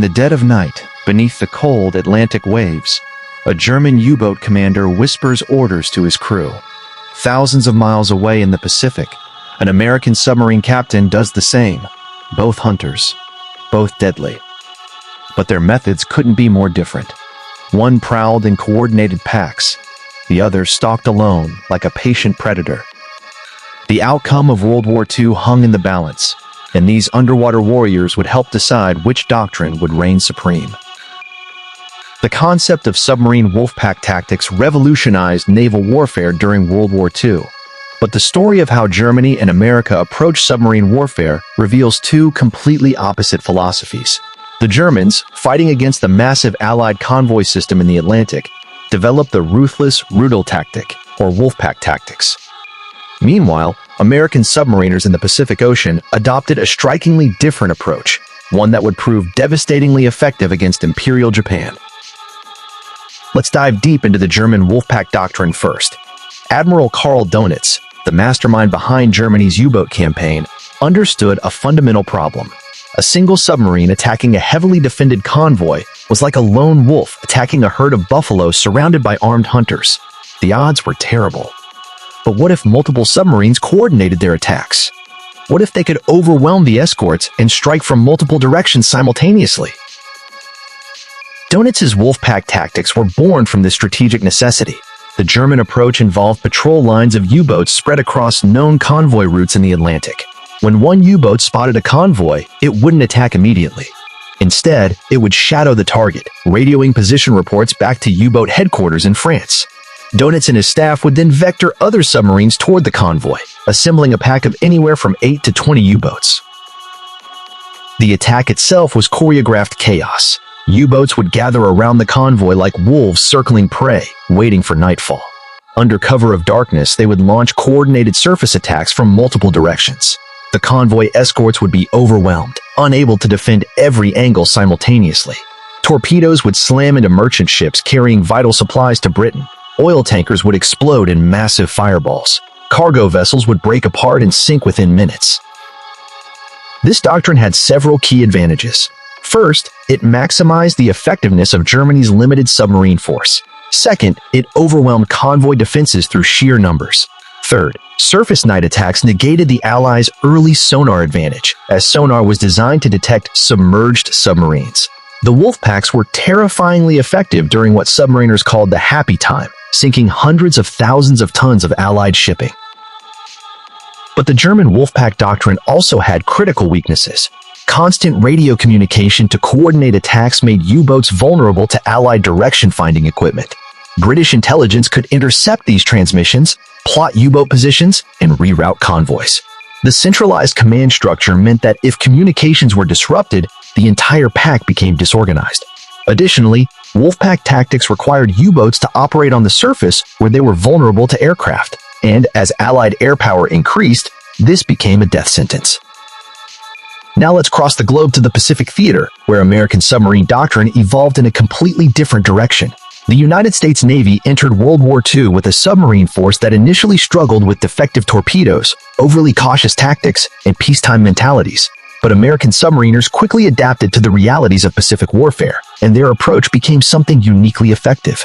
In the dead of night, beneath the cold Atlantic waves, a German U-boat commander whispers orders to his crew. Thousands of miles away in the Pacific, an American submarine captain does the same. Both hunters, both deadly. But their methods couldn't be more different. One prowled in coordinated packs, the other stalked alone like a patient predator. The outcome of World War II hung in the balance, and these underwater warriors would help decide which doctrine would reign supreme. The concept of submarine Wolfpack tactics revolutionized naval warfare during World War II. But the story of how Germany and America approached submarine warfare reveals two completely opposite philosophies. The Germans, fighting against the massive Allied convoy system in the Atlantic, developed the ruthless Rudel tactic, or Wolfpack tactics. Meanwhile, American submariners in the Pacific Ocean adopted a strikingly different approach, one that would prove devastatingly effective against Imperial Japan. Let's dive deep into the German Wolfpack doctrine first. Admiral Karl Dönitz, the mastermind behind Germany's U-boat campaign, understood a fundamental problem. A single submarine attacking a heavily defended convoy was like a lone wolf attacking a herd of buffalo surrounded by armed hunters. The odds were terrible. But what if multiple submarines coordinated their attacks? What if they could overwhelm the escorts and strike from multiple directions simultaneously? Dönitz's Wolfpack tactics were born from this strategic necessity. The German approach involved patrol lines of U-boats spread across known convoy routes in the Atlantic. When one U-boat spotted a convoy, it wouldn't attack immediately. Instead, it would shadow the target, radioing position reports back to U-boat headquarters in France. Dönitz and his staff would then vector other submarines toward the convoy, assembling a pack of anywhere from 8 to 20 U-boats. The attack itself was choreographed chaos. U-boats would gather around the convoy like wolves circling prey, waiting for nightfall. Under cover of darkness, they would launch coordinated surface attacks from multiple directions. The convoy escorts would be overwhelmed, unable to defend every angle simultaneously. Torpedoes would slam into merchant ships carrying vital supplies to Britain. Oil tankers would explode in massive fireballs. Cargo vessels would break apart and sink within minutes. This doctrine had several key advantages. First, it maximized the effectiveness of Germany's limited submarine force. Second, it overwhelmed convoy defenses through sheer numbers. Third, surface night attacks negated the Allies' early sonar advantage, as sonar was designed to detect submerged submarines. The Wolfpacks were terrifyingly effective during what submariners called the happy time, sinking hundreds of thousands of tons of Allied shipping. But the German Wolfpack doctrine also had critical weaknesses. Constant radio communication to coordinate attacks made U-boats vulnerable to Allied direction-finding equipment. British intelligence could intercept these transmissions, plot U-boat positions, and reroute convoys. The centralized command structure meant that if communications were disrupted, the entire pack became disorganized. Additionally, Wolfpack tactics required U-boats to operate on the surface where they were vulnerable to aircraft, and as Allied air power increased, this became a death sentence. Now let's cross the globe to the Pacific Theater, where American submarine doctrine evolved in a completely different direction. The United States Navy entered World War II with a submarine force that initially struggled with defective torpedoes, overly cautious tactics, and peacetime mentalities. But American submariners quickly adapted to the realities of Pacific warfare, and their approach became something uniquely effective.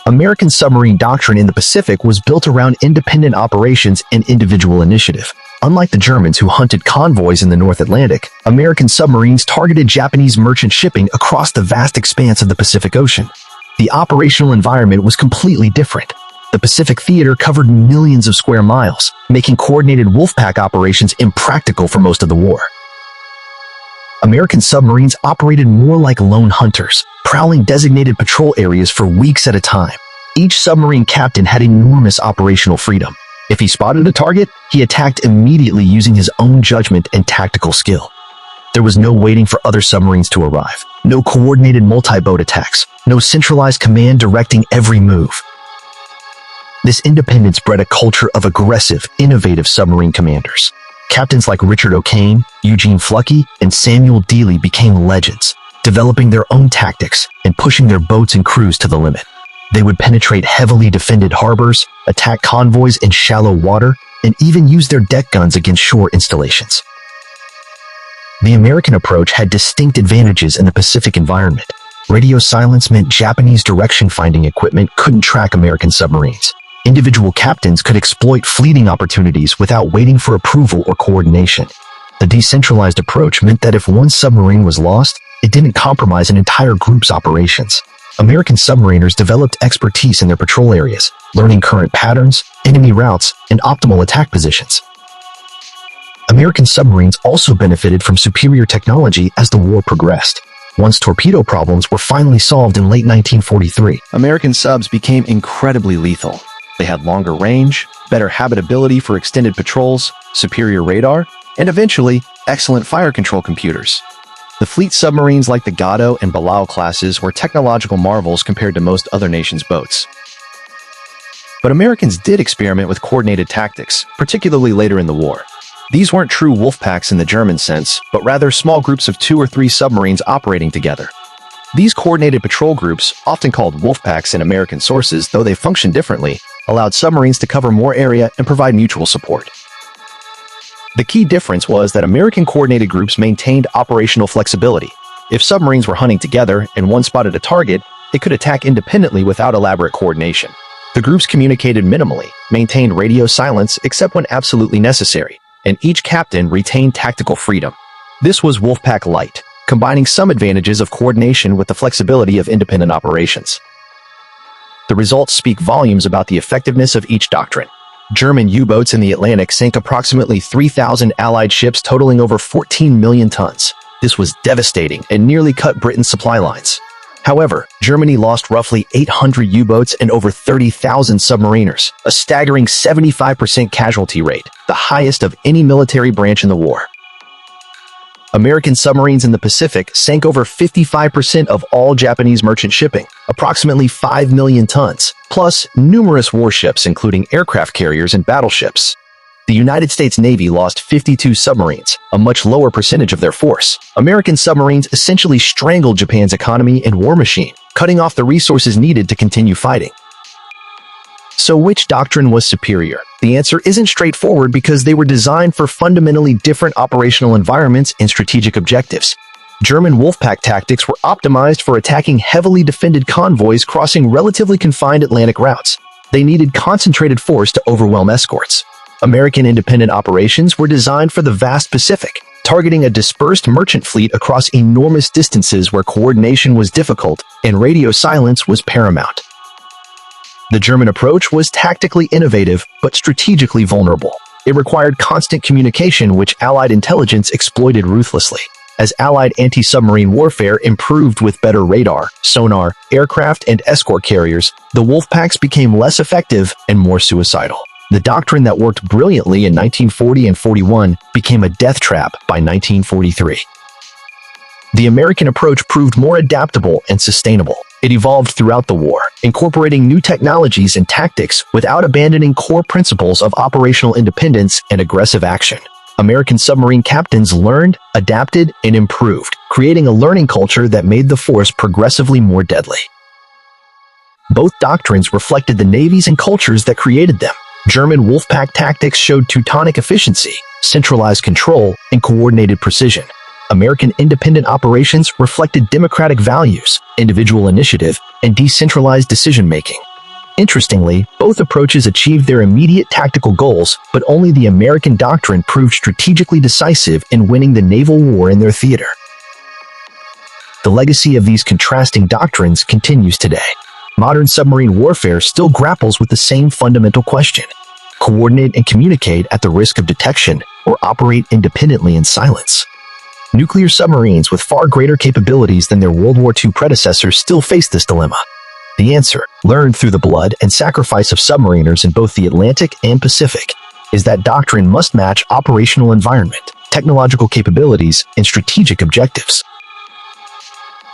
American submarine doctrine in the Pacific was built around independent operations and individual initiative. Unlike the Germans who hunted convoys in the North Atlantic, American submarines targeted Japanese merchant shipping across the vast expanse of the Pacific Ocean. The operational environment was completely different. The Pacific Theater covered millions of square miles, making coordinated Wolfpack operations impractical for most of the war. American submarines operated more like lone hunters, prowling designated patrol areas for weeks at a time. Each submarine captain had enormous operational freedom. If he spotted a target, he attacked immediately using his own judgment and tactical skill. There was no waiting for other submarines to arrive, no coordinated multi-boat attacks, no centralized command directing every move. This independence bred a culture of aggressive, innovative submarine commanders. Captains like Richard O'Kane, Eugene Fluckey, and Samuel Dealey became legends, developing their own tactics and pushing their boats and crews to the limit. They would penetrate heavily defended harbors, attack convoys in shallow water, and even use their deck guns against shore installations. The American approach had distinct advantages in the Pacific environment. Radio silence meant Japanese direction-finding equipment couldn't track American submarines. Individual captains could exploit fleeting opportunities without waiting for approval or coordination. The decentralized approach meant that if one submarine was lost, it didn't compromise an entire group's operations. American submariners developed expertise in their patrol areas, learning current patterns, enemy routes, and optimal attack positions. American submarines also benefited from superior technology as the war progressed. Once torpedo problems were finally solved in late 1943, American subs became incredibly lethal. They had longer range, better habitability for extended patrols, superior radar, and eventually, excellent fire control computers. The fleet submarines like the Gado and Balao classes were technological marvels compared to most other nations' boats. But Americans did experiment with coordinated tactics, particularly later in the war. These weren't true Wolfpacks in the German sense, but rather small groups of 2 or 3 submarines operating together. These coordinated patrol groups, often called Wolfpacks in American sources, though they functioned differently, allowed submarines to cover more area and provide mutual support. The key difference was that American coordinated groups maintained operational flexibility. If submarines were hunting together and one spotted a target, it could attack independently without elaborate coordination. The groups communicated minimally, maintained radio silence except when absolutely necessary, and each captain retained tactical freedom. This was Wolfpack Light, combining some advantages of coordination with the flexibility of independent operations. The results speak volumes about the effectiveness of each doctrine. German U-boats in the Atlantic sank approximately 3,000 Allied ships totaling over 14 million tons. This was devastating and nearly cut Britain's supply lines. However, Germany lost roughly 800 U-boats and over 30,000 submariners, a staggering 75% casualty rate, the highest of any military branch in the war. American submarines in the Pacific sank over 55% of all Japanese merchant shipping, approximately 5 million tons, plus numerous warships including aircraft carriers and battleships. The United States Navy lost 52 submarines, a much lower percentage of their force. American submarines essentially strangled Japan's economy and war machine, cutting off the resources needed to continue fighting. So which doctrine was superior? The answer isn't straightforward because they were designed for fundamentally different operational environments and strategic objectives. German Wolfpack tactics were optimized for attacking heavily defended convoys crossing relatively confined Atlantic routes. They needed concentrated force to overwhelm escorts. American independent operations were designed for the vast Pacific, targeting a dispersed merchant fleet across enormous distances where coordination was difficult and radio silence was paramount. The German approach was tactically innovative but strategically vulnerable. It required constant communication, which Allied intelligence exploited ruthlessly. As Allied anti-submarine warfare improved with better radar, sonar, aircraft, and escort carriers, the Wolfpacks became less effective and more suicidal. The doctrine that worked brilliantly in 1940 and 41 became a death trap by 1943. The American approach proved more adaptable and sustainable. It evolved throughout the war, incorporating new technologies and tactics without abandoning core principles of operational independence and aggressive action. American submarine captains learned, adapted, and improved, creating a learning culture that made the force progressively more deadly. Both doctrines reflected the navies and cultures that created them. German Wolfpack tactics showed Teutonic efficiency, centralized control, and coordinated precision. American independent operations reflected democratic values, individual initiative, and decentralized decision-making. Interestingly, both approaches achieved their immediate tactical goals, but only the American doctrine proved strategically decisive in winning the naval war in their theater. The legacy of these contrasting doctrines continues today. Modern submarine warfare still grapples with the same fundamental question: coordinate and communicate at the risk of detection, or operate independently in silence. Nuclear submarines with far greater capabilities than their World War II predecessors still face this dilemma. The answer, learned through the blood and sacrifice of submariners in both the Atlantic and Pacific, is that doctrine must match operational environment, technological capabilities, and strategic objectives.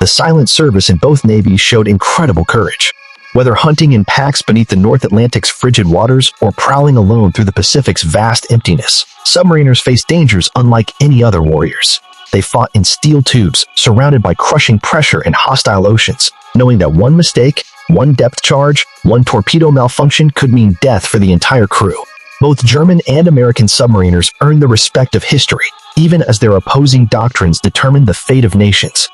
The silent service in both navies showed incredible courage. Whether hunting in packs beneath the North Atlantic's frigid waters or prowling alone through the Pacific's vast emptiness, submariners faced dangers unlike any other warriors. They fought in steel tubes, surrounded by crushing pressure in hostile oceans, knowing that one mistake, one depth charge, one torpedo malfunction could mean death for the entire crew. Both German and American submariners earned the respect of history, even as their opposing doctrines determined the fate of nations.